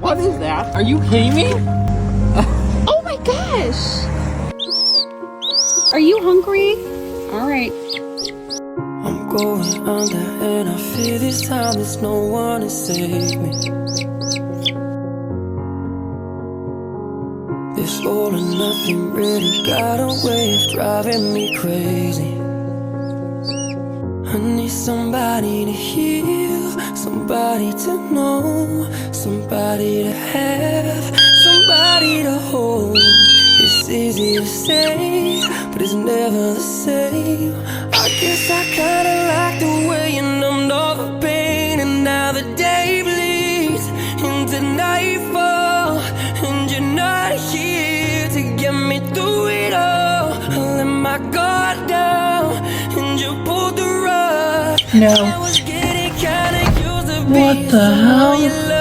What is that? Are you kidding me? Oh my gosh! Are you hungry? Alright. I'm going under and I feel this time there's no one to save me. This all or nothing really got a way of driving me crazy. I need somebody to heal, somebody to know, somebody to have, somebody to hold. It's easy to say, but it's never the same. I guess I kinda like the way you numbed all the pain. And now the day bleeds into nightfall, and you're not here to get me through it all. I let my guard down, and you pulled the rug. No. I was getting kinda used to What being the someone hell? you love.